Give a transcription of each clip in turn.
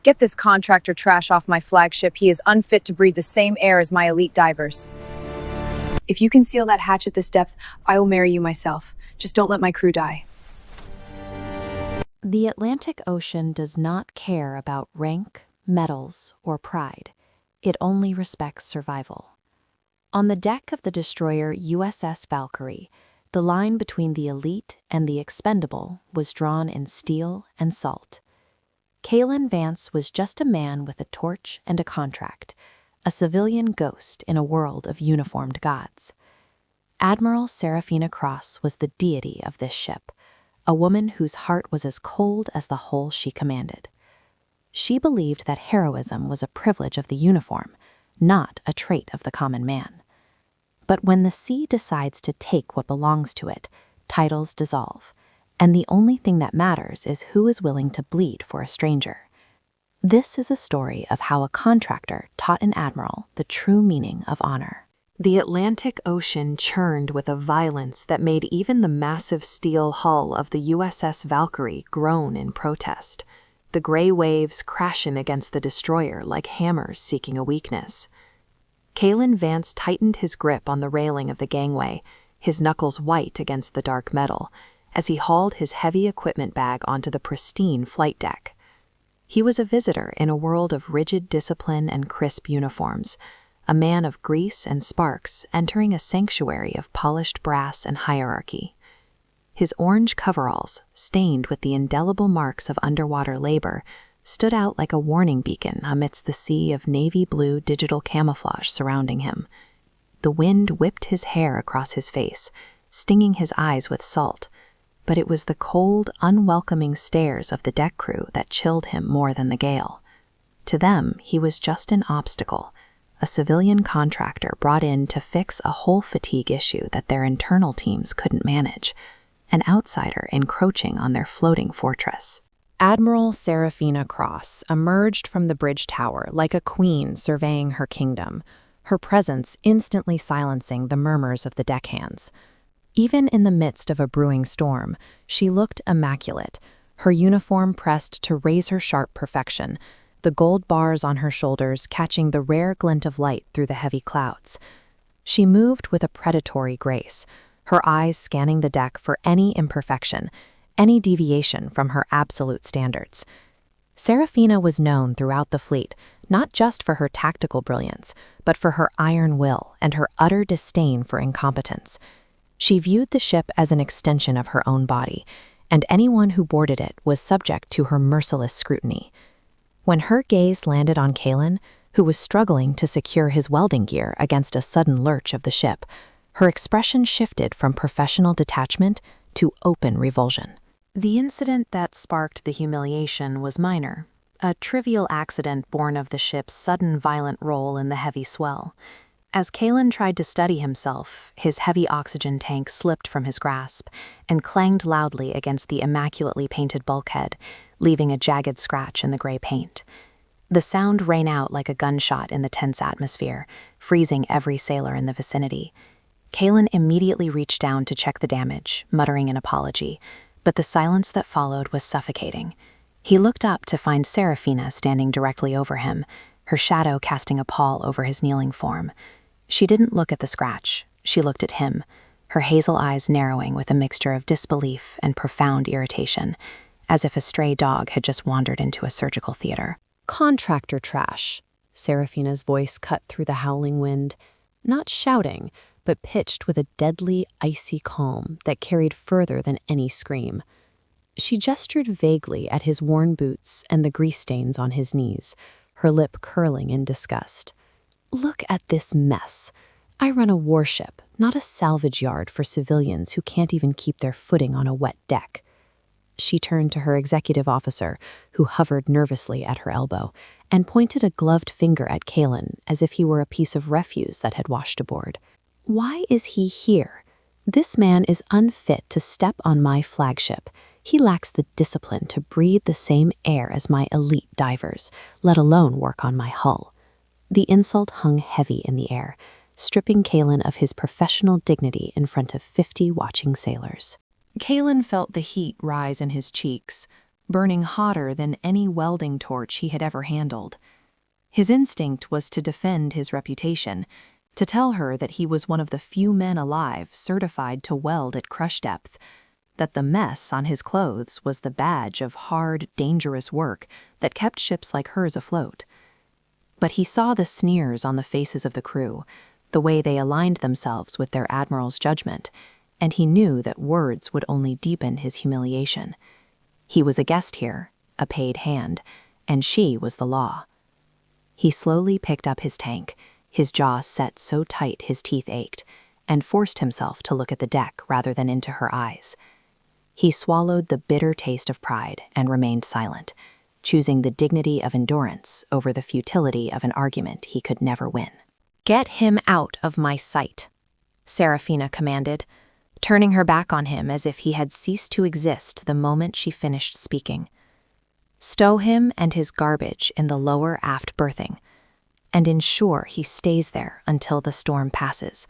Get this contractor trash off my flagship. He is unfit to breathe the same air as my elite divers. If you can seal that hatch at this depth, I will marry you myself. Just don't let my crew die. The Atlantic Ocean does not care about rank, medals, or pride. It only respects survival. On the deck of the destroyer USS Valkyrie, the line between the elite and the expendable was drawn in steel and salt. Kalen Vance was just a man with a torch and a contract, a civilian ghost in a world of uniformed gods. Admiral Serafina Cross was the deity of this ship, a woman whose heart was as cold as the hull she commanded. She believed that heroism was a privilege of the uniform, not a trait of the common man. But when the sea decides to take what belongs to it, titles dissolve, and the only thing that matters is who is willing to bleed for a stranger. This is a story of how a contractor taught an admiral the true meaning of honor. The Atlantic Ocean churned with a violence that made even the massive steel hull of the USS Valkyrie groan in protest, the gray waves crashing against the destroyer like hammers seeking a weakness. Kalen Vance tightened his grip on the railing of the gangway, his knuckles white against the dark metal, as he hauled his heavy equipment bag onto the pristine flight deck. He was a visitor in a world of rigid discipline and crisp uniforms, a man of grease and sparks entering a sanctuary of polished brass and hierarchy. His orange coveralls, stained with the indelible marks of underwater labor, stood out like a warning beacon amidst the sea of navy blue digital camouflage surrounding him. The wind whipped his hair across his face, stinging his eyes with salt, but it was the cold, unwelcoming stares of the deck crew that chilled him more than the gale. To them, he was just an obstacle, a civilian contractor brought in to fix a hull fatigue issue that their internal teams couldn't manage, an outsider encroaching on their floating fortress. Admiral Serafina Cross emerged from the bridge tower like a queen surveying her kingdom, her presence instantly silencing the murmurs of the deckhands. Even in the midst of a brewing storm, she looked immaculate, her uniform pressed to razor-sharp perfection, the gold bars on her shoulders catching the rare glint of light through the heavy clouds. She moved with a predatory grace, her eyes scanning the deck for any imperfection, any deviation from her absolute standards. Serafina was known throughout the fleet, not just for her tactical brilliance, but for her iron will and her utter disdain for incompetence. She viewed the ship as an extension of her own body, and anyone who boarded it was subject to her merciless scrutiny. When her gaze landed on Kalen, who was struggling to secure his welding gear against a sudden lurch of the ship, her expression shifted from professional detachment to open revulsion. The incident that sparked the humiliation was minor, a trivial accident born of the ship's sudden violent roll in the heavy swell. As Kalen tried to steady himself, his heavy oxygen tank slipped from his grasp and clanged loudly against the immaculately painted bulkhead, leaving a jagged scratch in the gray paint. The sound rang out like a gunshot in the tense atmosphere, freezing every sailor in the vicinity. Kalen immediately reached down to check the damage, muttering an apology, but the silence that followed was suffocating. He looked up to find Serafina standing directly over him, her shadow casting a pall over his kneeling form. She didn't look at the scratch, she looked at him, her hazel eyes narrowing with a mixture of disbelief and profound irritation, as if a stray dog had just wandered into a surgical theater. Contractor trash, Serafina's voice cut through the howling wind, not shouting, but pitched with a deadly, icy calm that carried further than any scream. She gestured vaguely at his worn boots and the grease stains on his knees, her lip curling in disgust. Look at this mess. I run a warship, not a salvage yard for civilians who can't even keep their footing on a wet deck. She turned to her executive officer, who hovered nervously at her elbow, and pointed a gloved finger at Kalen as if he were a piece of refuse that had washed aboard. Why is he here? This man is unfit to step on my flagship. He lacks the discipline to breathe the same air as my elite divers, let alone work on my hull. The insult hung heavy in the air, stripping Kalen of his professional dignity in front of 50 watching sailors. Kalen felt the heat rise in his cheeks, burning hotter than any welding torch he had ever handled. His instinct was to defend his reputation, to tell her that he was one of the few men alive certified to weld at crush depth, that the mess on his clothes was the badge of hard, dangerous work that kept ships like hers afloat. But he saw the sneers on the faces of the crew, the way they aligned themselves with their admiral's judgment, and he knew that words would only deepen his humiliation. He was a guest here, a paid hand, and she was the law. He slowly picked up his tank, his jaw set so tight his teeth ached, and forced himself to look at the deck rather than into her eyes. He swallowed the bitter taste of pride and remained silent, choosing the dignity of endurance over the futility of an argument he could never win. "Get him out of my sight," Serafina commanded, turning her back on him as if he had ceased to exist the moment she finished speaking. "Stow him and his garbage in the lower aft berthing, and ensure he stays there until the storm passes.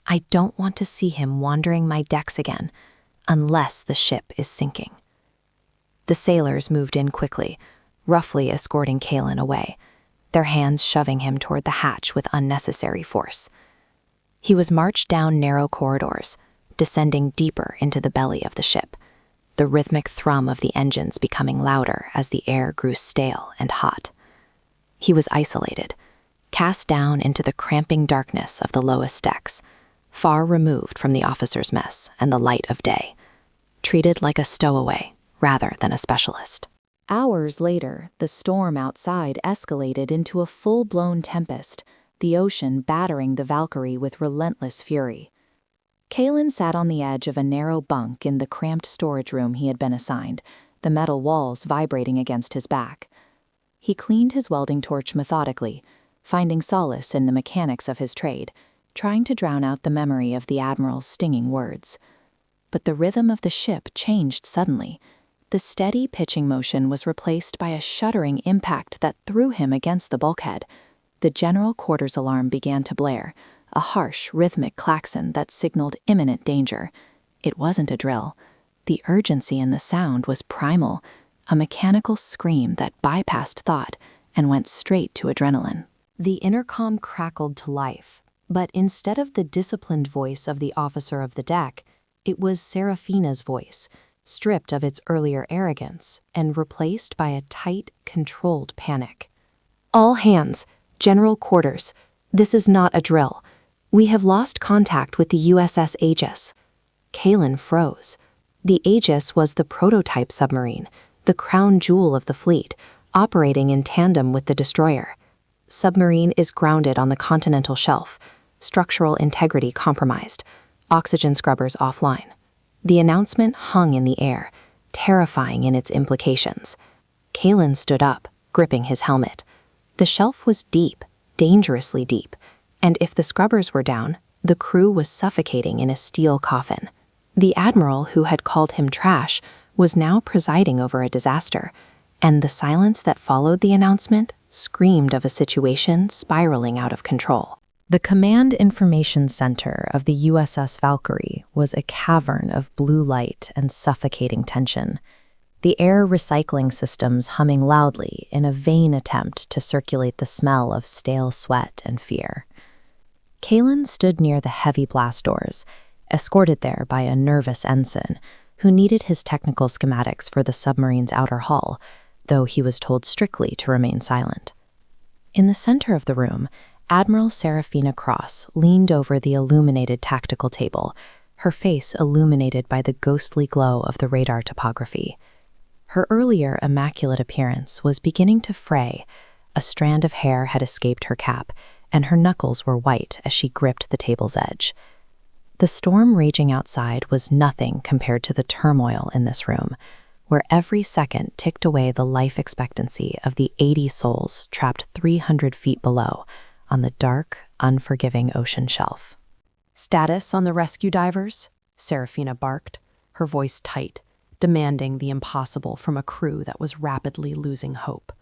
I don't want to see him wandering my decks again, unless the ship is sinking." The sailors moved in quickly, roughly escorting Kalen away, their hands shoving him toward the hatch with unnecessary force. He was marched down narrow corridors, descending deeper into the belly of the ship, the rhythmic thrum of the engines becoming louder as the air grew stale and hot. He was isolated, cast down into the cramping darkness of the lowest decks, far removed from the officers' mess and the light of day, treated like a stowaway rather than a specialist. Hours later, the storm outside escalated into a full-blown tempest, the ocean battering the Valkyrie with relentless fury. Kalen sat on the edge of a narrow bunk in the cramped storage room he had been assigned, the metal walls vibrating against his back. He cleaned his welding torch methodically, finding solace in the mechanics of his trade, trying to drown out the memory of the Admiral's stinging words. But the rhythm of the ship changed suddenly. The steady pitching motion was replaced by a shuddering impact that threw him against the bulkhead. The general quarters alarm began to blare, a harsh, rhythmic klaxon that signaled imminent danger. It wasn't a drill. The urgency in the sound was primal, a mechanical scream that bypassed thought and went straight to adrenaline. The intercom crackled to life, but instead of the disciplined voice of the officer of the deck, it was Serafina's voice, stripped of its earlier arrogance and replaced by a tight, controlled panic. "All hands, general quarters. This is not a drill. We have lost contact with the USS Aegis." Kalen froze. The Aegis was the prototype submarine, the crown jewel of the fleet, operating in tandem with the destroyer. Submarine is grounded on the continental shelf, structural integrity compromised, oxygen scrubbers offline. The announcement hung in the air, terrifying in its implications. Kalen stood up, gripping his helmet. The shelf was deep, dangerously deep, and if the scrubbers were down, the crew was suffocating in a steel coffin. The Admiral, who had called him trash, was now presiding over a disaster, and the silence that followed the announcement screamed of a situation spiraling out of control. The Command Information Center of the USS Valkyrie was a cavern of blue light and suffocating tension, the air recycling systems humming loudly in a vain attempt to circulate the smell of stale sweat and fear. Kalen stood near the heavy blast doors, escorted there by a nervous ensign who needed his technical schematics for the submarine's outer hull, though he was told strictly to remain silent. In the center of the room, Admiral Serafina Cross leaned over the illuminated tactical table, her face illuminated by the ghostly glow of the radar topography. Her earlier immaculate appearance was beginning to fray. A strand of hair had escaped her cap, and her knuckles were white as she gripped the table's edge. The storm raging outside was nothing compared to the turmoil in this room, where every second ticked away the life expectancy of the 80 souls trapped 300 feet below on the dark, unforgiving ocean shelf. "Status on the rescue divers?" Serafina barked, her voice tight, demanding the impossible from a crew that was rapidly losing hope.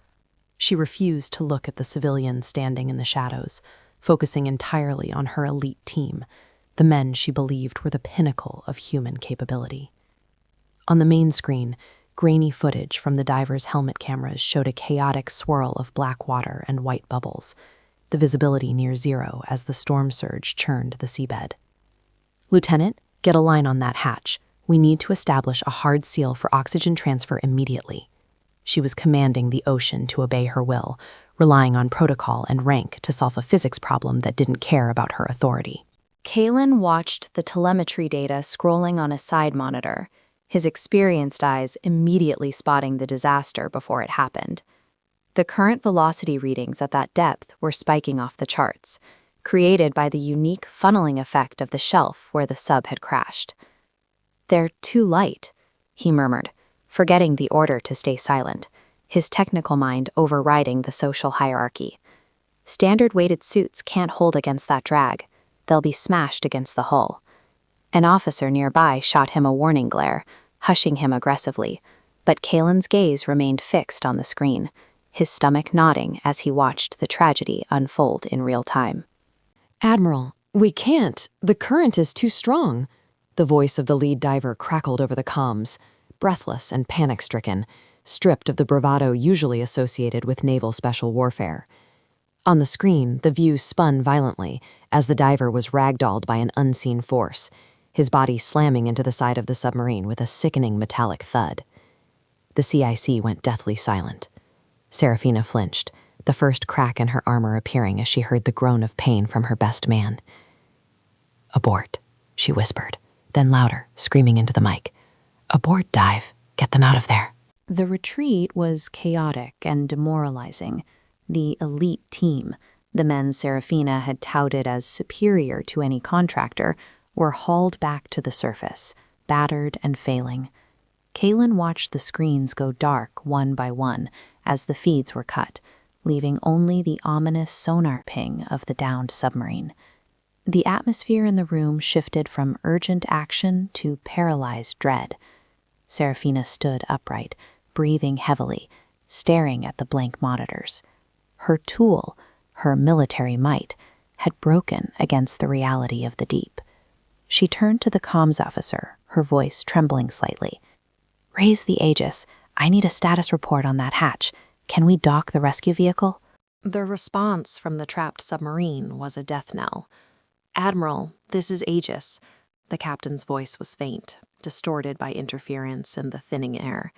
She refused to look at the civilians standing in the shadows, focusing entirely on her elite team, the men she believed were the pinnacle of human capability. On the main screen, Grainy footage from the divers' helmet cameras showed a chaotic swirl of black water and white bubbles, the visibility near zero as the storm surge churned the seabed. "Lieutenant, get a line on that hatch. We need to establish a hard seal for oxygen transfer immediately." She was commanding the ocean to obey her will, relying on protocol and rank to solve a physics problem that didn't care about her authority. Kalen watched the telemetry data scrolling on a side monitor, his experienced eyes immediately spotting the disaster before it happened. The current velocity readings at that depth were spiking off the charts, created by the unique funneling effect of the shelf where the sub had crashed. "They're too light," he murmured, forgetting the order to stay silent, his technical mind overriding the social hierarchy. "Standard weighted suits can't hold against that drag. They'll be smashed against the hull." An officer nearby shot him a warning glare, hushing him aggressively, but Kalen's gaze remained fixed on the screen, his stomach nodding as he watched the tragedy unfold in real time. "Admiral, we can't. The current is too strong." The voice of the lead diver crackled over the comms, breathless and panic-stricken, stripped of the bravado usually associated with naval special warfare. On the screen, the view spun violently as the diver was ragdolled by an unseen force, his body slamming into the side of the submarine with a sickening metallic thud. The CIC went deathly silent. Serafina flinched, the first crack in her armor appearing as she heard the groan of pain from her best man. "Abort," she whispered, then louder, screaming into the mic. "Abort, dive. Get them out of there." The retreat was chaotic and demoralizing. The elite team, the men Serafina had touted as superior to any contractor, were hauled back to the surface, battered and failing. Kalen watched the screens go dark one by one as the feeds were cut, leaving only the ominous sonar ping of the downed submarine. The atmosphere in the room shifted from urgent action to paralyzed dread. Serafina stood upright, breathing heavily, staring at the blank monitors. Her tool, her military might, had broken against the reality of the deep. She turned to the comms officer, her voice trembling slightly. "Raise the Aegis. I need a status report on that hatch. Can we dock the rescue vehicle?" The response from the trapped submarine was a death knell. "Admiral, this is Aegis." The captain's voice was faint, distorted by interference and the thinning air.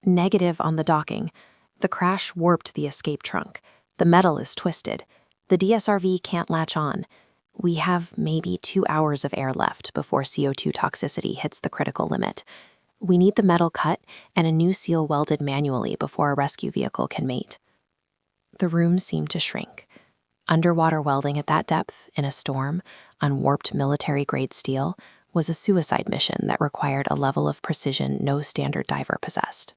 "Negative on the docking. The crash warped the escape trunk. The metal is twisted. The DSRV can't latch on. We have maybe 2 hours of air left before CO2 toxicity hits the critical limit. We need the metal cut and a new seal welded manually before a rescue vehicle can mate." The room seemed to shrink. Underwater welding at that depth, in a storm, on warped military-grade steel, was a suicide mission that required a level of precision no standard diver possessed.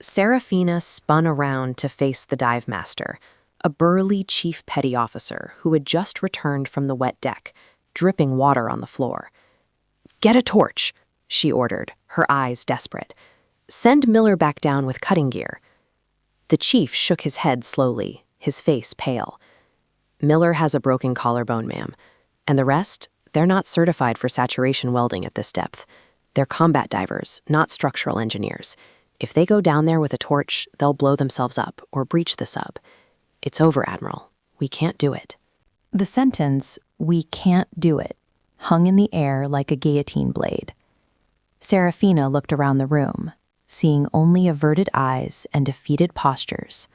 Serafina spun around to face the dive master, a burly chief petty officer who had just returned from the wet deck, dripping water on the floor. "Get a torch," she ordered, her eyes desperate. "Send Miller back down with cutting gear." The chief shook his head slowly, his face pale. "Miller has a broken collarbone, ma'am. And the rest, they're not certified for saturation welding at this depth. They're combat divers, not structural engineers. If they go down there with a torch, they'll blow themselves up or breach the sub. It's over, Admiral. We can't do it." The sentence, "we can't do it," hung in the air like a guillotine blade. Serafina looked around the room, seeing only averted eyes and defeated postures.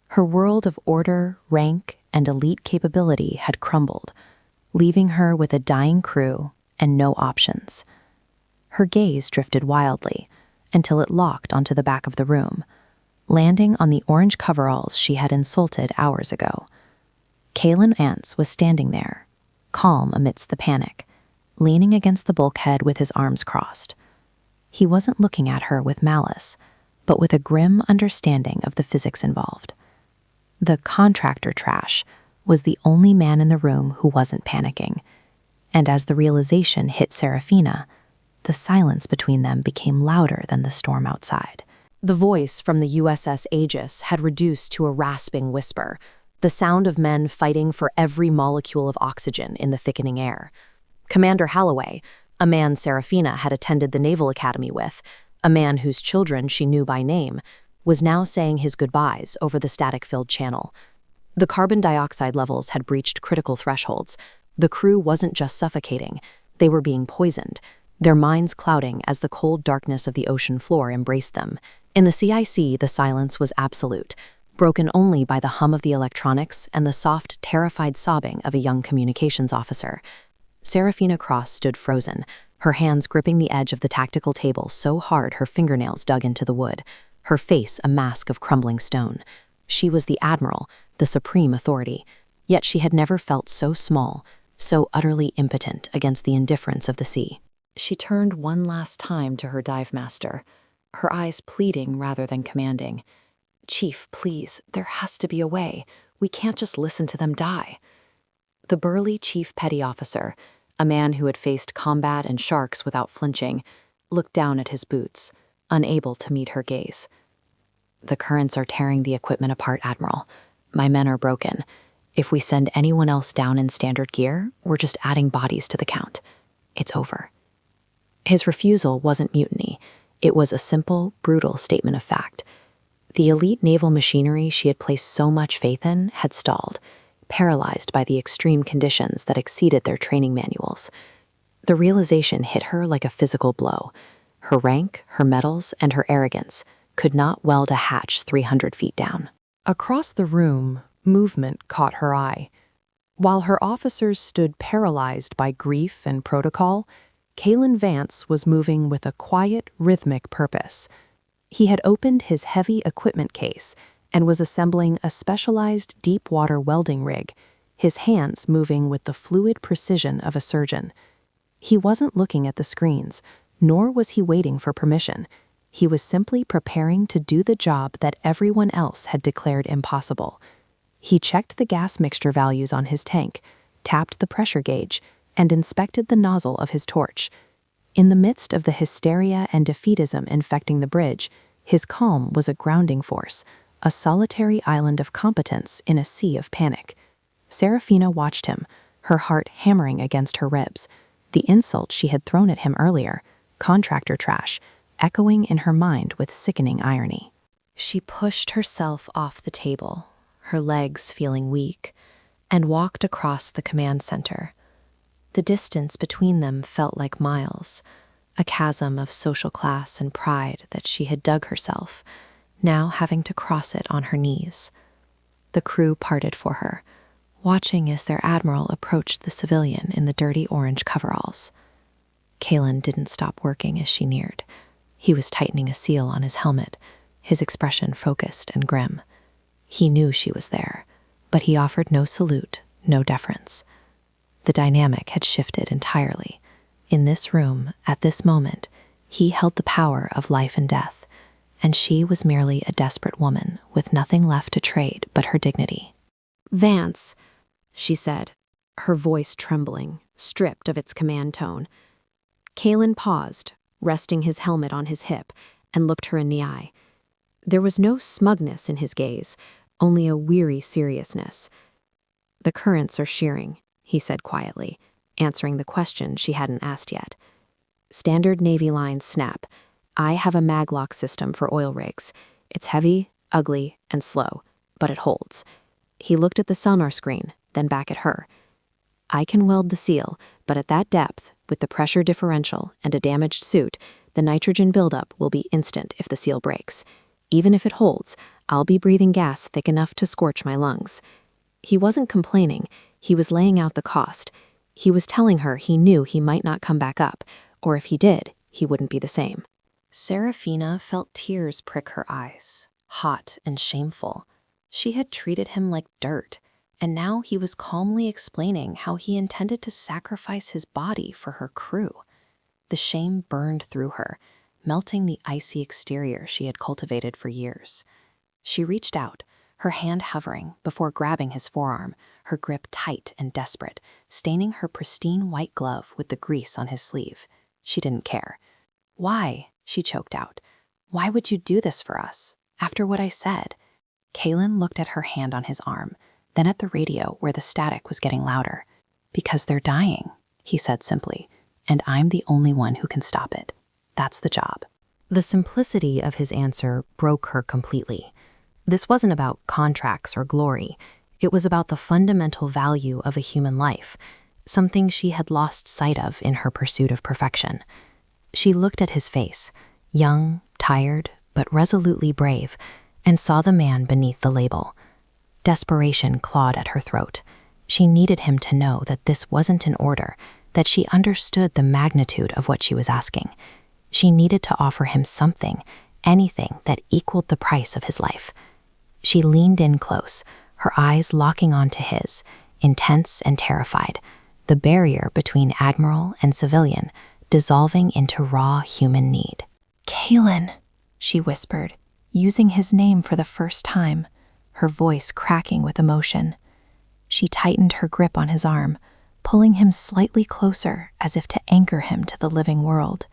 Her world of order, rank, and elite capability had crumbled, leaving her with a dying crew and no options. Her gaze drifted wildly until it locked onto the back of the room, landing on the orange coveralls she had insulted hours ago. Kalen Ance was standing there, calm amidst the panic, leaning against the bulkhead with his arms crossed. He wasn't looking at her with malice, but with a grim understanding of the physics involved. The contractor trash was the only man in the room who wasn't panicking, and as the realization hit Serafina, the silence between them became louder than the storm outside. The voice from the USS Aegis had reduced to a rasping whisper, the sound of men fighting for every molecule of oxygen in the thickening air. Commander Holloway, a man Serafina had attended the Naval Academy with, a man whose children she knew by name, was now saying his goodbyes over the static-filled channel. The carbon dioxide levels had breached critical thresholds. The crew wasn't just suffocating, they were being poisoned, their minds clouding as the cold darkness of the ocean floor embraced them. In the CIC, the silence was absolute, broken only by the hum of the electronics and the soft, terrified sobbing of a young communications officer. Serafina Cross stood frozen, her hands gripping the edge of the tactical table so hard her fingernails dug into the wood, her face a mask of crumbling stone. She was the Admiral, the supreme authority, yet she had never felt so small, so utterly impotent against the indifference of the sea. She turned one last time to her dive master, her eyes pleading rather than commanding. "Chief, please, there has to be a way. We can't just listen to them die." The burly chief petty officer, a man who had faced combat and sharks without flinching, looked down at his boots, unable to meet her gaze. "The currents are tearing the equipment apart, Admiral. My men are broken. If we send anyone else down in standard gear, we're just adding bodies to the count. It's over." His refusal wasn't mutiny. It was a simple, brutal statement of fact. The elite naval machinery she had placed so much faith in had stalled, paralyzed by the extreme conditions that exceeded their training manuals. The realization hit her like a physical blow. Her rank, her medals, and her arrogance could not weld a hatch 300 feet down. Across the room, movement caught her eye. While her officers stood paralyzed by grief and protocol, Kalen Vance was moving with a quiet, rhythmic purpose. He had opened his heavy equipment case and was assembling a specialized deep-water welding rig, his hands moving with the fluid precision of a surgeon. He wasn't looking at the screens, nor was he waiting for permission. He was simply preparing to do the job that everyone else had declared impossible. He checked the gas mixture values on his tank, tapped the pressure gauge, and inspected the nozzle of his torch. In the midst of the hysteria and defeatism infecting the bridge, his calm was a grounding force, a solitary island of competence in a sea of panic. Serafina watched him, her heart hammering against her ribs. The insult she had thrown at him earlier, contractor trash, echoing in her mind with sickening irony. She pushed herself off the table, her legs feeling weak, and walked across the command center. The distance between them felt like miles, a chasm of social class and pride that she had dug herself, now having to cross it on her knees. The crew parted for her, watching as their admiral approached the civilian in the dirty orange coveralls. Kalen didn't stop working as she neared. He was tightening a seal on his helmet, his expression focused and grim. He knew she was there, but he offered no salute, no deference. The dynamic had shifted entirely. In this room, at this moment, he held the power of life and death, and she was merely a desperate woman with nothing left to trade but her dignity. "Vance," she said, her voice trembling, stripped of its command tone. Kalen paused, resting his helmet on his hip, and looked her in the eye. There was no smugness in his gaze, only a weary seriousness. "The currents are shearing," he said quietly, answering the question she hadn't asked yet. "Standard Navy lines snap. I have a maglock system for oil rigs. It's heavy, ugly, and slow, but it holds." He looked at the sonar screen, then back at her. "I can weld the seal, but at that depth, with the pressure differential and a damaged suit, the nitrogen buildup will be instant if the seal breaks. Even if it holds, I'll be breathing gas thick enough to scorch my lungs." He wasn't complaining. He was laying out the cost. He was telling her he knew he might not come back up, or if he did, he wouldn't be the same. Serafina felt tears prick her eyes, hot and shameful. She had treated him like dirt, and now he was calmly explaining how he intended to sacrifice his body for her crew. The shame burned through her, melting the icy exterior she had cultivated for years. She reached out, her hand hovering before grabbing his forearm, her grip tight and desperate, staining her pristine white glove with the grease on his sleeve. She didn't care. "Why?" she choked out. "Why would you do this for us, after what I said?" Kalen looked at her hand on his arm, then at the radio where the static was getting louder. "Because they're dying," he said simply, "and I'm the only one who can stop it. That's the job." The simplicity of his answer broke her completely. This wasn't about contracts or glory. It was about the fundamental value of a human life, something she had lost sight of in her pursuit of perfection. She looked at his face, young, tired, but resolutely brave, and saw the man beneath the label. Desperation clawed at her throat. She needed him to know that this wasn't an order, that she understood the magnitude of what she was asking. She needed to offer him something, anything that equaled the price of his life. She leaned in close, her eyes locking onto his, intense and terrified, the barrier between Admiral and civilian dissolving into raw human need. "Kaylin," she whispered, using his name for the first time, her voice cracking with emotion. She tightened her grip on his arm, pulling him slightly closer as if to anchor him to the living world.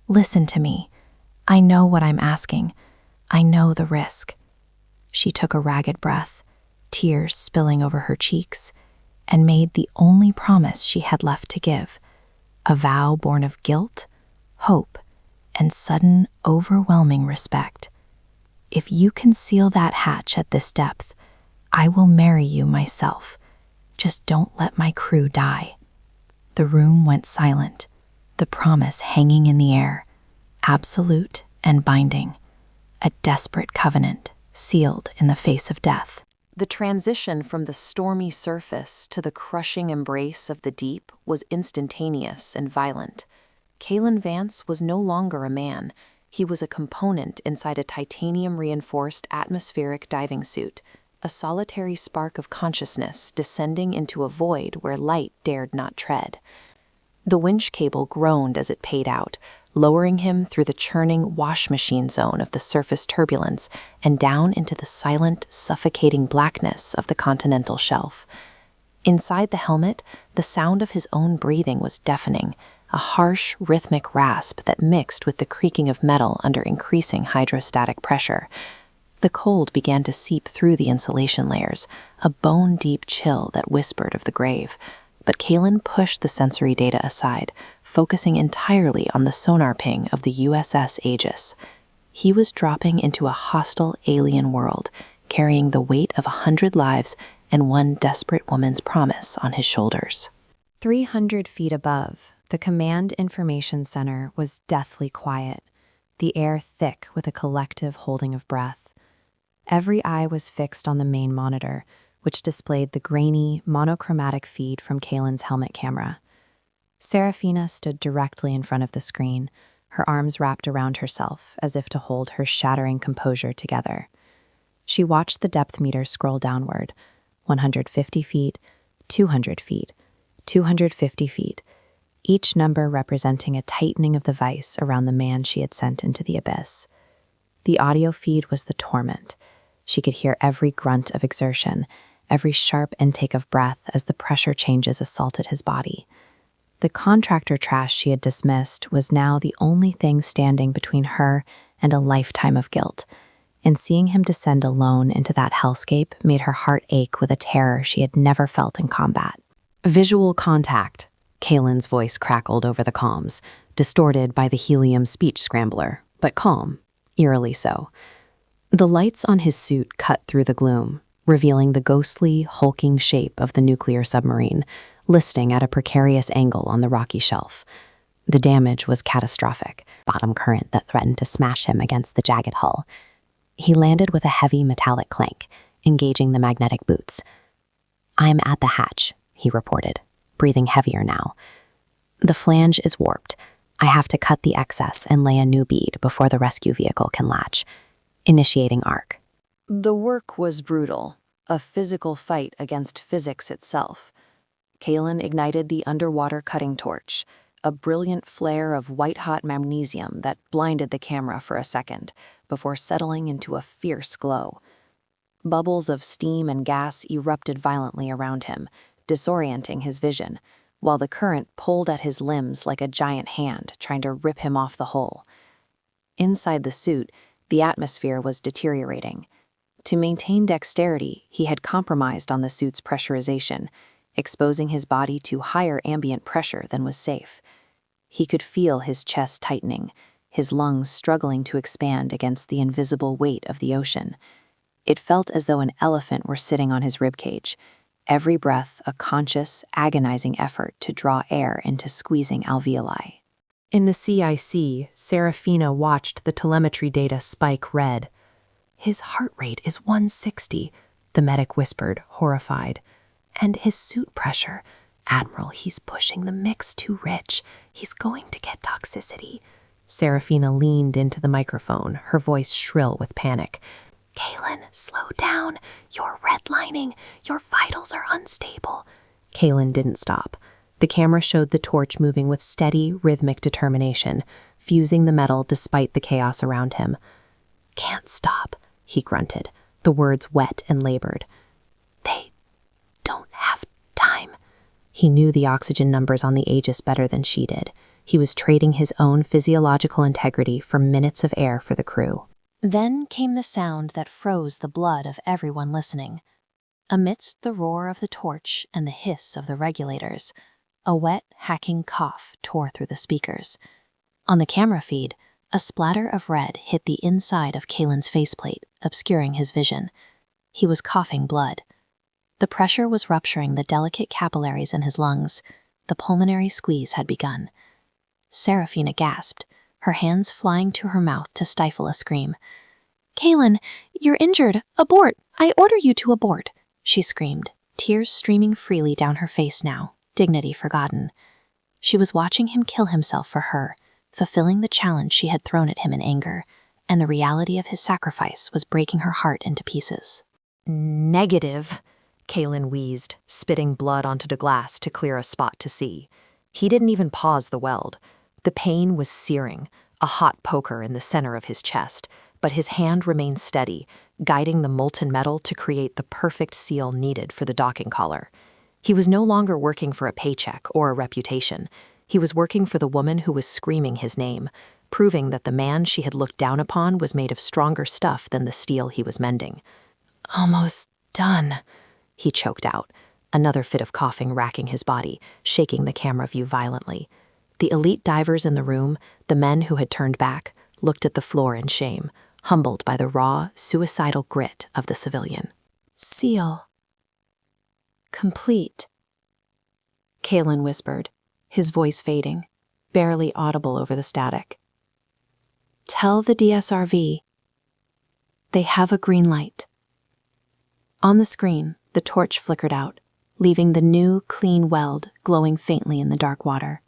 "Listen to me. I know what I'm asking. I know the risk." She took a ragged breath, tears spilling over her cheeks, and made the only promise she had left to give, a vow born of guilt, hope, and sudden, overwhelming respect. "If you can seal that hatch at this depth, I will marry you myself. Just don't let my crew die." The room went silent, the promise hanging in the air, absolute and binding, a desperate covenant sealed in the face of death. The transition from the stormy surface to the crushing embrace of the deep was instantaneous and violent. Kaylin Vance was no longer a man. He was a component inside a titanium-reinforced atmospheric diving suit, a solitary spark of consciousness descending into a void where light dared not tread. The winch cable groaned as it paid out, lowering him through the churning wash machine zone of the surface turbulence and down into the silent, suffocating blackness of the continental shelf. Inside the helmet, the sound of his own breathing was deafening, a harsh, rhythmic rasp that mixed with the creaking of metal under increasing hydrostatic pressure. The cold began to seep through the insulation layers, a bone-deep chill that whispered of the grave. But Kaylin pushed the sensory data aside, focusing entirely on the sonar ping of the USS Aegis. He was dropping into a hostile alien world, carrying the weight of 100 lives and one desperate woman's promise on his shoulders. 300 feet above, the Command Information Center was deathly quiet, the air thick with a collective holding of breath. Every eye was fixed on the main monitor, which displayed the grainy, monochromatic feed from Kaylin's helmet camera. Serafina stood directly in front of the screen, her arms wrapped around herself as if to hold her shattering composure together. She watched the depth meter scroll downward, 150 feet, 200 feet, 250 feet, each number representing a tightening of the vice around the man she had sent into the abyss. The audio feed was the torment. She could hear every grunt of exertion, every sharp intake of breath as the pressure changes assaulted his body. The contractor trash she had dismissed was now the only thing standing between her and a lifetime of guilt, and seeing him descend alone into that hellscape made her heart ache with a terror she had never felt in combat. Visual contact. Kaylin's voice crackled over the comms, distorted by the helium speech scrambler, but calm, eerily so. The lights on his suit cut through the gloom, revealing the ghostly, hulking shape of the nuclear submarine, listing at a precarious angle on the rocky shelf. The damage was catastrophic, bottom current that threatened to smash him against the jagged hull. He landed with a heavy metallic clank, engaging the magnetic boots. "I'm at the hatch," he reported, breathing heavier now. "The flange is warped. I have to cut the excess and lay a new bead before the rescue vehicle can latch. Initiating arc." The work was brutal, a physical fight against physics itself. Kaylin ignited the underwater cutting torch, a brilliant flare of white-hot magnesium that blinded the camera for a second, before settling into a fierce glow. Bubbles of steam and gas erupted violently around him, disorienting his vision, while the current pulled at his limbs like a giant hand trying to rip him off the hull. Inside the suit, the atmosphere was deteriorating. To maintain dexterity, he had compromised on the suit's pressurization, exposing his body to higher ambient pressure than was safe. He could feel his chest tightening, his lungs struggling to expand against the invisible weight of the ocean. It felt as though an elephant were sitting on his ribcage, every breath a conscious, agonizing effort to draw air into squeezing alveoli. In the CIC, Serafina watched the telemetry data spike red. "His heart rate is 160, the medic whispered, horrified. "And his suit pressure. Admiral, he's pushing the mix too rich. He's going to get toxicity." Serafina leaned into the microphone, her voice shrill with panic. "Kaylin, slow down. You're redlining. Your vitals are unstable." Kaylin didn't stop. The camera showed the torch moving with steady, rhythmic determination, fusing the metal despite the chaos around him. "Can't stop," he grunted, the words wet and labored. "They don't have time." He knew the oxygen numbers on the Aegis better than she did. He was trading his own physiological integrity for minutes of air for the crew. Then came the sound that froze the blood of everyone listening. Amidst the roar of the torch and the hiss of the regulators, a wet, hacking cough tore through the speakers. On the camera feed, a splatter of red hit the inside of Kaylin's faceplate, obscuring his vision. He was coughing blood. The pressure was rupturing the delicate capillaries in his lungs. The pulmonary squeeze had begun. Serafina gasped, her hands flying to her mouth to stifle a scream. "Kaylin, you're injured. Abort! I order you to abort!" she screamed, tears streaming freely down her face now, dignity forgotten. She was watching him kill himself for her, fulfilling the challenge she had thrown at him in anger, and the reality of his sacrifice was breaking her heart into pieces. "Negative," Kaylin wheezed, spitting blood onto the glass to clear a spot to see. He didn't even pause the weld. The pain was searing, a hot poker in the center of his chest, but his hand remained steady, guiding the molten metal to create the perfect seal needed for the docking collar. He was no longer working for a paycheck or a reputation. He was working for the woman who was screaming his name, proving that the man she had looked down upon was made of stronger stuff than the steel he was mending. "Almost done," he choked out, another fit of coughing racking his body, shaking the camera view violently. The elite divers in the room, the men who had turned back, looked at the floor in shame, humbled by the raw, suicidal grit of the civilian. "Seal. Complete," Kaylin whispered, his voice fading, barely audible over the static. "Tell the DSRV. They have a green light." On the screen, the torch flickered out, leaving the new, clean weld glowing faintly in the dark water.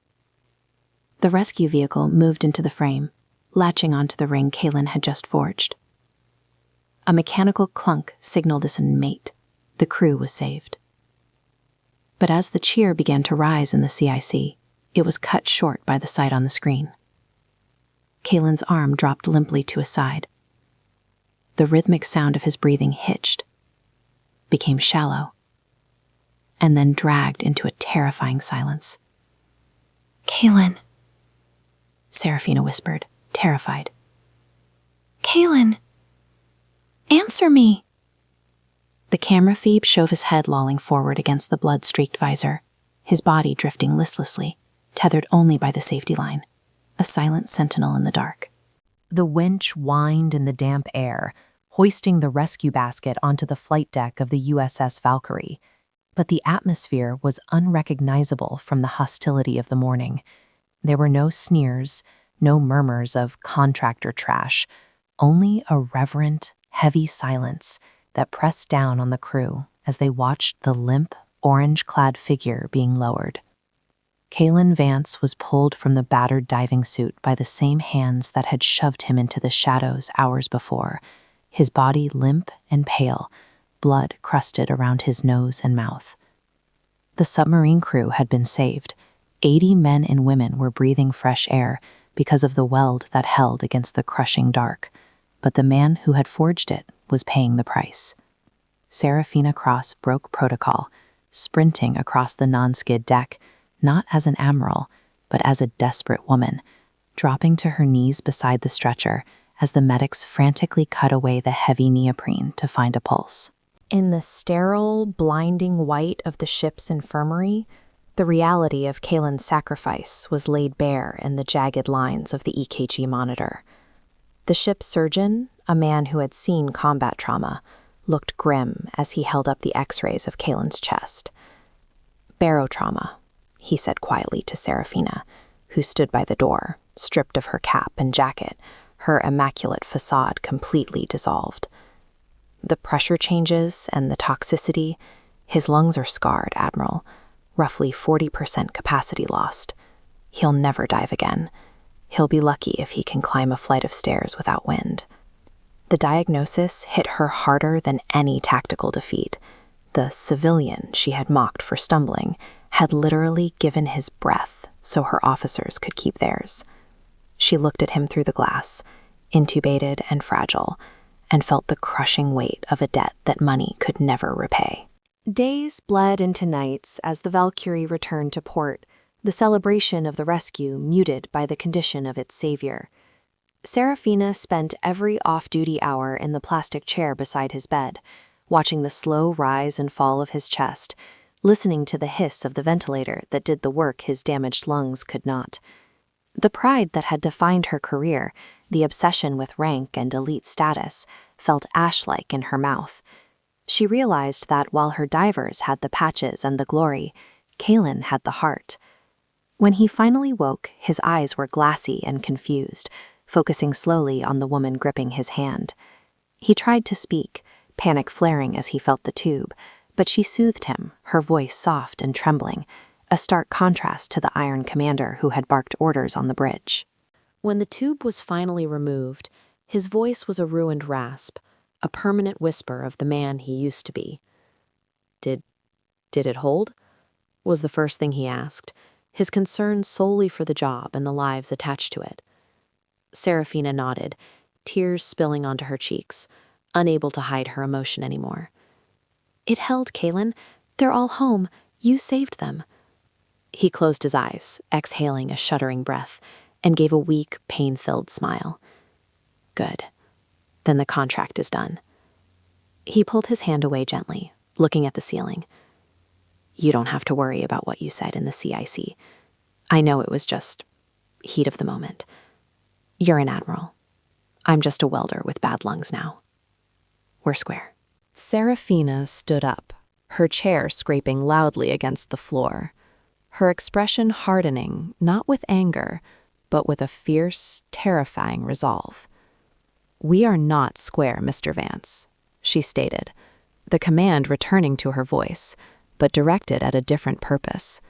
The rescue vehicle moved into the frame, latching onto the ring Kaylin had just forged. A mechanical clunk signaled us a mate. The crew was saved. But as the cheer began to rise in the CIC, it was cut short by the sight on the screen. Kaylin's arm dropped limply to his side. The rhythmic sound of his breathing hitched, became shallow, and then dragged into a terrifying silence. "Kaylin," Serafina whispered, terrified. "Kaylin, answer me." The camera feed showed his head lolling forward against the blood-streaked visor, his body drifting listlessly, tethered only by the safety line, a silent sentinel in the dark. The winch whined in the damp air, hoisting the rescue basket onto the flight deck of the USS Valkyrie. But the atmosphere was unrecognizable from the hostility of the morning. There were no sneers, no murmurs of contractor trash, only a reverent, heavy silence that pressed down on the crew as they watched the limp, orange-clad figure being lowered. Kaylin Vance was pulled from the battered diving suit by the same hands that had shoved him into the shadows hours before, his body limp and pale, blood crusted around his nose and mouth. The submarine crew had been saved. 80 men and women were breathing fresh air because of the weld that held against the crushing dark, but the man who had forged it was paying the price. Serafina Cross broke protocol, sprinting across the non-skid deck, not as an admiral, but as a desperate woman, dropping to her knees beside the stretcher as the medics frantically cut away the heavy neoprene to find a pulse. In the sterile, blinding white of the ship's infirmary, The reality of Kalen's sacrifice was laid bare in the jagged lines of the EKG monitor. The ship's surgeon, a man who had seen combat trauma, looked grim as he held up the x-rays of Kalen's chest. Barotrauma, he said quietly to Serafina, who stood by the door, stripped of her cap and jacket, her immaculate facade completely dissolved. The pressure changes and the toxicity. His lungs are scarred, Admiral. Roughly 40% capacity lost. He'll never dive again. He'll be lucky if he can climb a flight of stairs without wind. The diagnosis hit her harder than any tactical defeat. The civilian she had mocked for stumbling had literally given his breath so her officers could keep theirs. She looked at him through the glass, intubated and fragile, and felt the crushing weight of a debt that money could never repay. Days bled into nights as the Valkyrie returned to port, the celebration of the rescue muted by the condition of its savior. Serafina spent every off-duty hour in the plastic chair beside his bed, watching the slow rise and fall of his chest, listening to the hiss of the ventilator that did the work his damaged lungs could not. The pride that had defined her career, the obsession with rank and elite status, felt ash-like in her mouth. She realized that while her divers had the patches and the glory, Kalen had the heart. When he finally woke, his eyes were glassy and confused, focusing slowly on the woman gripping his hand. He tried to speak, panic flaring as he felt the tube, but she soothed him, her voice soft and trembling, a stark contrast to the iron commander who had barked orders on the bridge. When the tube was finally removed, his voice was a ruined rasp, a permanent whisper of the man he used to be. Did it hold? Was the first thing he asked, his concern solely for the job and the lives attached to it. Serafina nodded, tears spilling onto her cheeks, unable to hide her emotion anymore. It held, Kalen. They're all home. You saved them. He closed his eyes, exhaling a shuddering breath, and gave a weak, pain-filled smile. Good. Then the contract is done. He pulled his hand away gently, looking at the ceiling. You don't have to worry about what you said in the CIC. I know it was just heat of the moment. You're an admiral. I'm just a welder with bad lungs now. We're square. Serafina stood up, her chair scraping loudly against the floor, her expression hardening, not with anger, but with a fierce, terrifying resolve. We are not square, Mr. Vance, she stated, the command returning to her voice, but directed at a different purpose.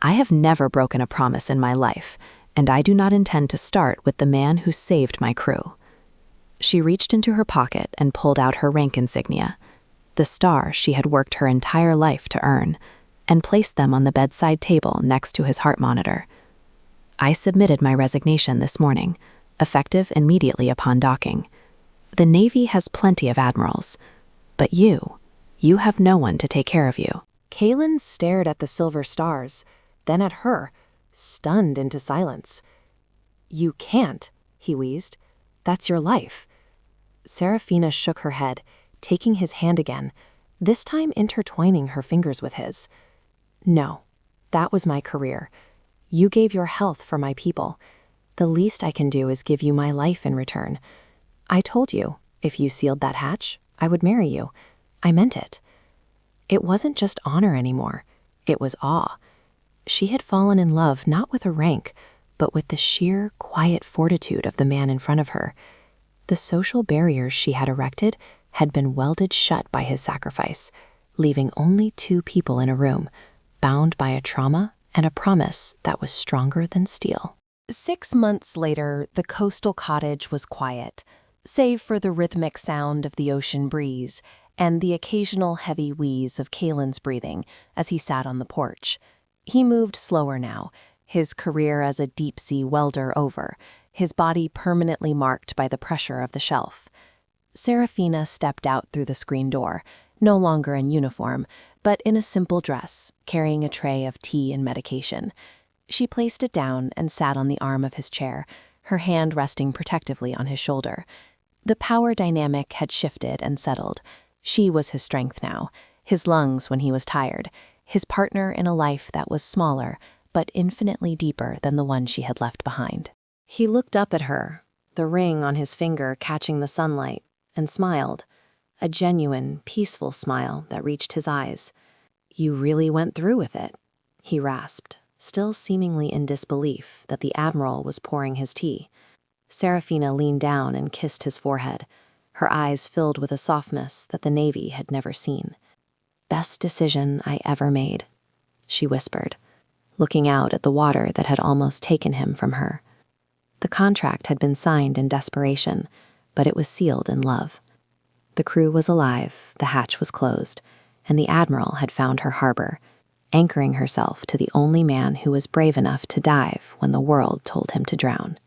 I have never broken a promise in my life, and I do not intend to start with the man who saved my crew. She reached into her pocket and pulled out her rank insignia, the star she had worked her entire life to earn, and placed them on the bedside table next to his heart monitor. I submitted my resignation this morning, effective immediately upon docking. The Navy has plenty of admirals, but you have no one to take care of you. Kalen stared at the silver stars, then at her, stunned into silence. You can't, he wheezed. That's your life. Serafina shook her head, taking his hand again, this time intertwining her fingers with his. No, that was my career. You gave your health for my people. The least I can do is give you my life in return. I told you, if you sealed that hatch, I would marry you. I meant it. It wasn't just honor anymore. It was awe. She had fallen in love not with a rank, but with the sheer, quiet fortitude of the man in front of her. The social barriers she had erected had been welded shut by his sacrifice, leaving only two people in a room, bound by a trauma and a promise that was stronger than steel. 6 months later, the coastal cottage was quiet, save for the rhythmic sound of the ocean breeze and the occasional heavy wheeze of Kalen's breathing as he sat on the porch. He moved slower now, his career as a deep-sea welder over, his body permanently marked by the pressure of the shelf. Serafina stepped out through the screen door, no longer in uniform, but in a simple dress, carrying a tray of tea and medication. She placed it down and sat on the arm of his chair, her hand resting protectively on his shoulder. The power dynamic had shifted and settled. She was his strength now, his lungs when he was tired, his partner in a life that was smaller but infinitely deeper than the one she had left behind. He looked up at her, the ring on his finger catching the sunlight, and smiled, a genuine, peaceful smile that reached his eyes. "You really went through with it," he rasped, still seemingly in disbelief that the Admiral was pouring his tea. Serafina leaned down and kissed his forehead, her eyes filled with a softness that the Navy had never seen. "Best decision I ever made," she whispered, looking out at the water that had almost taken him from her. The contract had been signed in desperation, but it was sealed in love. The crew was alive, the hatch was closed, and the Admiral had found her harbor, anchoring herself to the only man who was brave enough to dive when the world told him to drown.